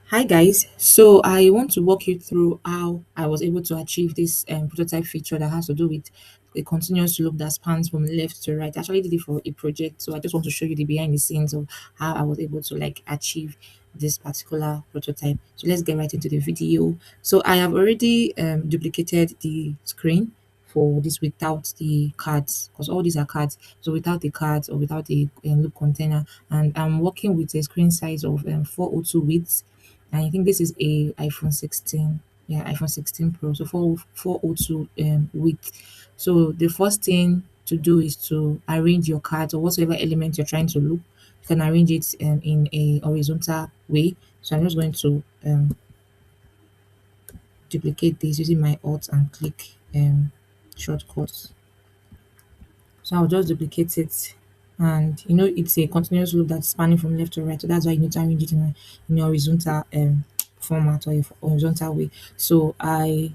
Hi guys, so I want to walk you through how I was able to achieve this prototype feature that has to do with a continuous loop that spans from left to right. I actually did it for a project, so I just want to show you the behind the scenes of how I was able to like achieve this particular prototype. So let's get right into the video. So I have already duplicated the screen for this without the cards because all these are cards. So without the cards or without the loop container, and I'm working with a screen size of 402 widths, and I think this is a iPhone 16. Yeah, iPhone 16 Pro. So 402 width. So the first thing to do is to arrange your cards or whatever element you're trying to loop. You can arrange it in a horizontal way. So I'm just going to duplicate this using my Alt and click shortcuts. So I'll just duplicate it. And it's a continuous loop that's spanning from left to right. So that's why you need to arrange it in a horizontal format or a horizontal way. So I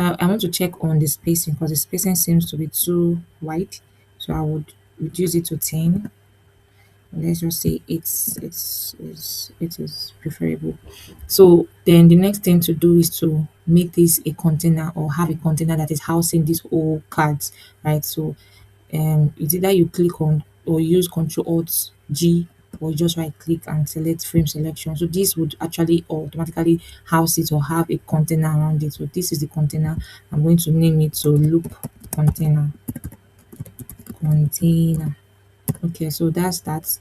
want to check on the spacing because the spacing seems to be too wide. So I would reduce it to 10. Let's just say it is preferable. So then the next thing to do is to make this a container or have a container that is housing these whole cards, right? So it's either you click on or use Control Alt G, or you just right click and select frame selection. So this would actually automatically house it or have a container around it. So this is the container. I'm going to name it so loop container. Okay, so that's that.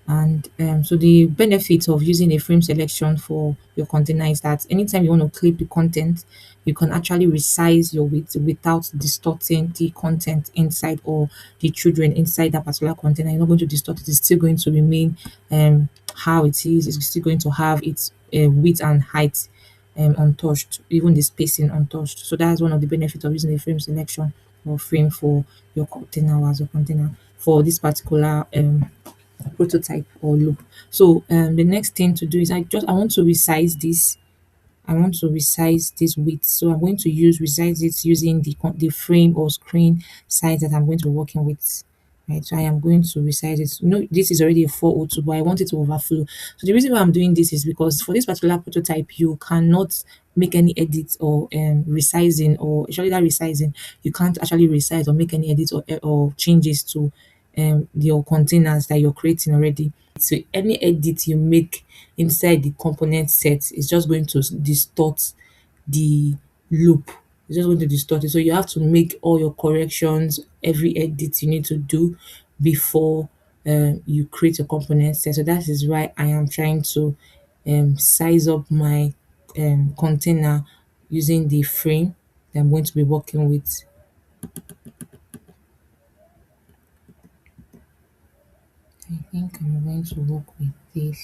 And so the benefit of using a frame selection for your container is that anytime you want to clip the content, you can actually resize your width without distorting the content inside or the children inside that particular container. You're not going to distort it. It's still going to remain how it is. It's still going to have its width and height untouched, even the spacing untouched. So that's one of the benefits of using a frame selection or frame for your container or as a container for this particular prototype or loop. So the next thing to do is I want to resize this. I want to resize this width. So I'm going to use resize it using the frame or screen size that I'm going to be working with. Right. So I am going to resize it. This is already a 402, but I want it to overflow. So the reason why I'm doing this is because for this particular prototype, you cannot make any edits or resizing, or actually that resizing, you can't actually resize or make any edits or changes to your containers that you're creating already. So any edit you make inside the component set is just going to distort the loop. It's just going to distort it. So you have to make all your corrections, every edit you need to do before you create a component set. So that is why I am trying to size up my container using the frame that I'm going to be working with. I think I'm going to work with this.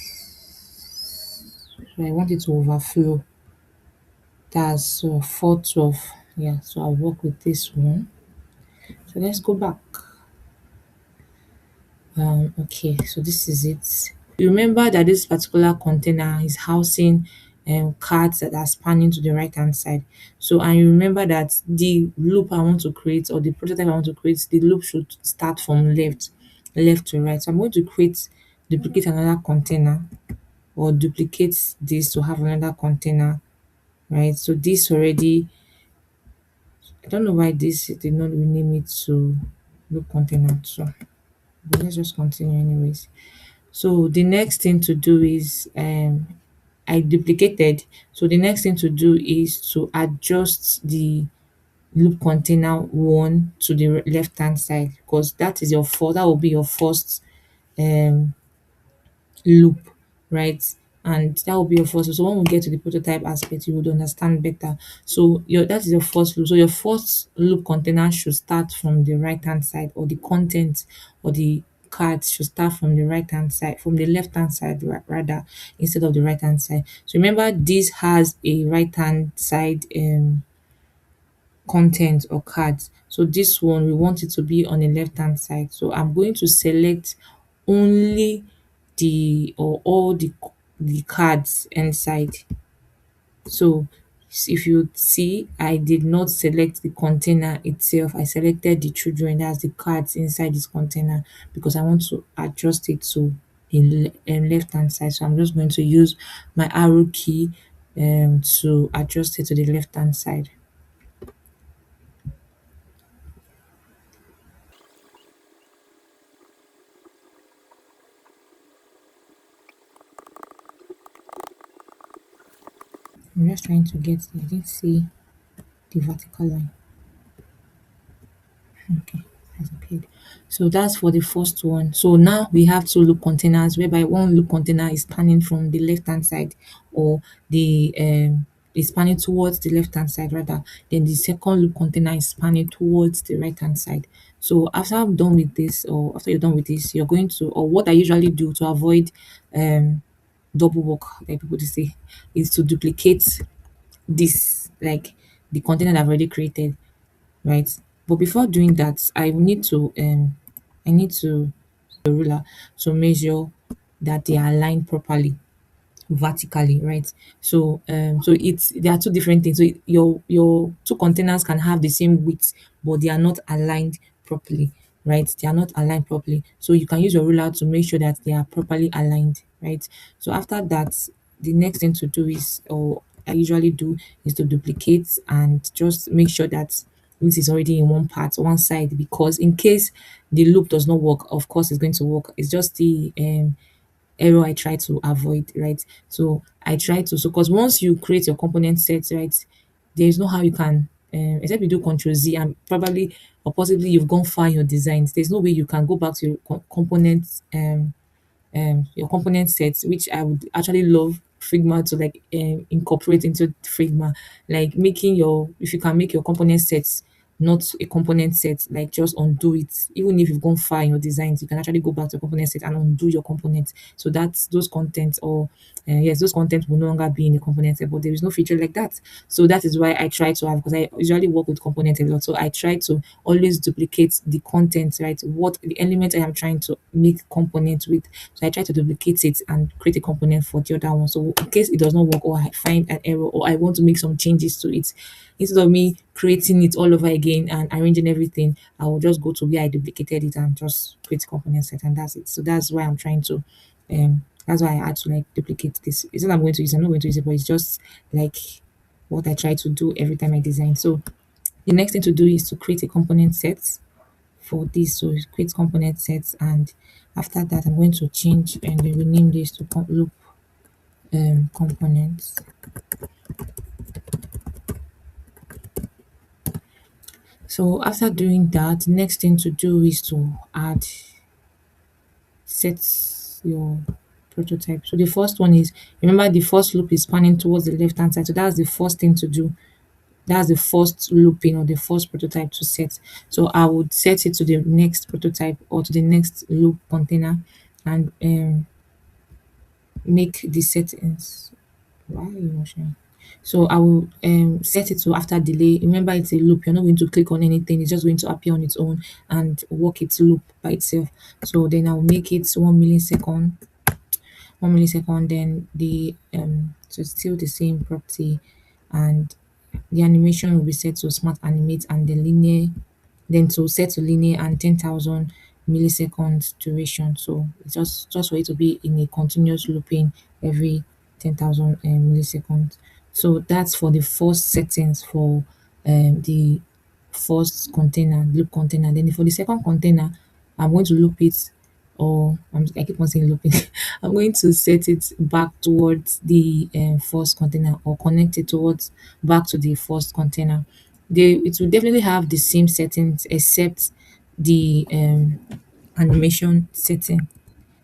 So I want it to overflow. That's 412. Yeah, so I'll work with this one. So let's go back. Okay, so this is it. Remember that this particular container is housing cards that are spanning to the right hand side. So and you remember that the loop I want to create or the prototype I want to create, the loop should start from left to right. So I'm going to duplicate another container or duplicate this to have another container, right? So this already, I don't know why this did not rename it to loop container too. But let's just continue anyways. So the next thing to do is I duplicated. So the next thing to do is to adjust the loop container one to the left hand side, because that will be your first um loop, right? And that will be your first. So when we get to the prototype aspect, you would understand better. So that is your first loop. So your first loop container should start from the right hand side, or the content or the cards should start from the right hand side, from the left hand side rather, instead of the right hand side. So remember, this has a right hand side content or cards. So this one we want it to be on the left hand side. So I'm going to select only all the cards inside. So if you see, I did not select the container itself. I selected the children, that's the cards inside this container, because I want to adjust it to the left hand side. So I'm just going to use my arrow key to adjust it to the left hand side. I'm just trying to get, I didn't see the vertical line. Okay, has appeared. So that's for the first one. So now we have two loop containers whereby one loop container is spanning from the left hand side, or the is spanning towards the left hand side rather. Then the second loop container is spanning towards the right hand side. So after I'm done with this, or after you're done with this, you're going to, or what I usually do to avoid um double work, like people to say, is to duplicate this, like the container that I've already created, right? But before doing that, I need to the ruler to measure that they are aligned properly vertically, right? So so it's there are two different things. So your two containers can have the same width, but they are not aligned properly, right? They are not aligned properly. So you can use your ruler to make sure that they are properly aligned, right? So after that, the next thing to do is, or I usually do, is to duplicate and just make sure that this is already in one part, one side, because in case the loop does not work, of course it's going to work. It's just the error I try to avoid, right? So I try to, so because once you create your component sets, right, there is no how you can, except you do Control Z and probably or possibly you've gone far in your designs. There's no way you can go back to your components your component sets, which I would actually love Figma to like incorporate into Figma, like making your, if you can make your component sets not a component set, like just undo it. Even if you've gone far in your designs, you can actually go back to component set and undo your components. So that's those contents, or yes, those contents will no longer be in the component set, but there is no feature like that. So that is why I try to have, because I usually work with components a lot. So I try to always duplicate the content, right? What the element I am trying to make components with. So I try to duplicate it and create a component for the other one. So in case it does not work, or I find an error, or I want to make some changes to it, instead of me creating it all over again and arranging everything, I will just go to where I duplicated it and just create component set, and that's it. So that's why I'm trying to that's why I had to like duplicate this. It's not I'm going to use, I'm not going to use it, but it's just like what I try to do every time I design. So the next thing to do is to create a component set for this. So create component sets, and after that I'm going to change and rename this to loop components. So after doing that, next thing to do is to add set your prototype. So the first one is, remember the first loop is spanning towards the left hand side. So that's the first thing to do. That's the first looping or the first prototype to set. So I would set it to the next prototype or to the next loop container, and make the settings. Why are you not sharing? So I will set it to after delay. Remember, it's a loop. You're not going to click on anything. It's just going to appear on its own and work its loop by itself. So then I'll make it 1 millisecond. 1 millisecond. Then the so it's still the same property, and the animation will be set to smart animate, and the linear, then to set to linear and 10,000 milliseconds duration. So it's just for it to be in a continuous looping every 10,000 milliseconds. So that's for the first settings for the first container, loop container. Then for the second container, I'm going to loop it, or I keep on saying looping. I'm going to set it back towards the first container, or connect it towards back to the first container. It will definitely have the same settings except the animation setting.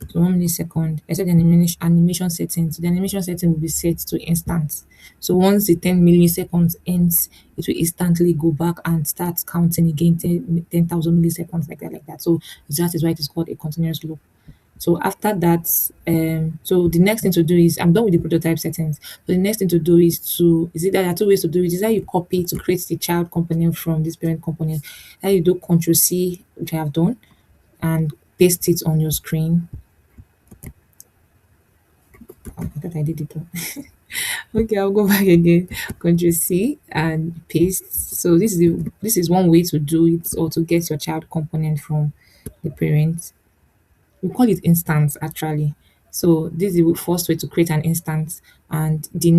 So 1 millisecond, except the animation settings. The animation setting will be set to instant. So once the 10 milliseconds ends, it will instantly go back and start counting again 10,000 milliseconds, like that. So that is why it is called a continuous loop. So after that, so the next thing to do is, I'm done with the prototype settings. So the next thing to do is to, is it that there are two ways to do it. Is that you copy to create the child component from this parent component. Then you do Control C, which I have done, and paste it on your screen. Oh, I thought I did it. Okay, I'll go back again. Control C and paste. So this is one way to do it, or to get your child component from the parent. we call it instance actually. So this is the first way to create an instance, and the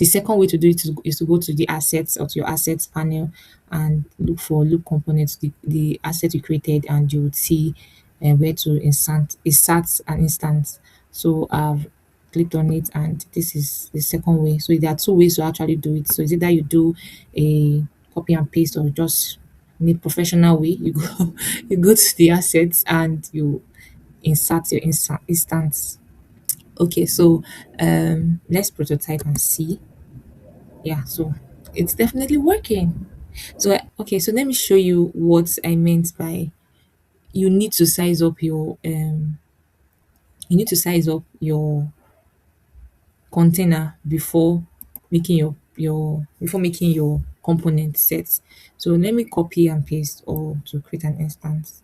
second way to do it is to go to the assets or to your assets panel and look for loop components, the asset you created, and you would see where to insert an instance. So I've clicked on it, and this is the second way. So there are two ways to actually do it. So is either you do a copy and paste, or just in a professional way, you go you go to the assets and you insert your instance. Okay, so let's prototype and see. Yeah, so it's definitely working. So okay, so let me show you what I meant by you need to size up your container before making your component sets. So let me copy and paste or to create an instance.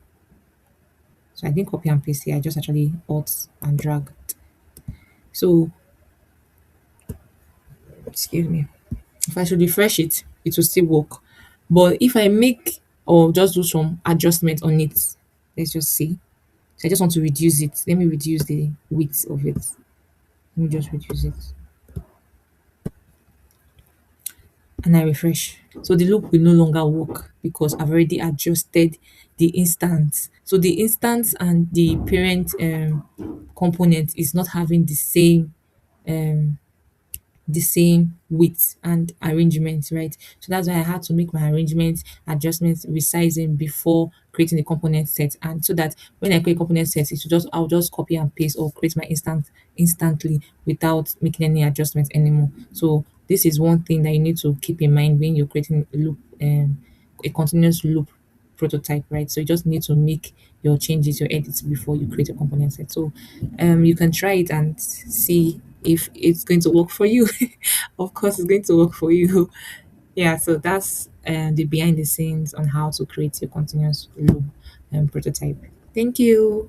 So I didn't copy and paste here, I just actually alt and drag. So excuse me. If I should refresh it, it will still work. But if I make or just do some adjustment on it, let's just see. So I just want to reduce it. Let me reduce the width of it. Let me just reduce it. And I refresh. So the loop will no longer work because I've already adjusted the instance. So the instance and the parent component is not having um the same width and arrangement, right? So that's why I had to make my arrangements, adjustments, resizing before creating the component set. And so that when I create component sets, I'll just copy and paste or create my instance instantly without making any adjustments anymore. So this is one thing that you need to keep in mind when you're creating a continuous loop prototype, right? So you just need to make your changes, your edits before you create a component set. So you can try it and see if it's going to work for you. Of course, it's going to work for you. Yeah, so that's the behind the scenes on how to create your continuous loop prototype. Thank you.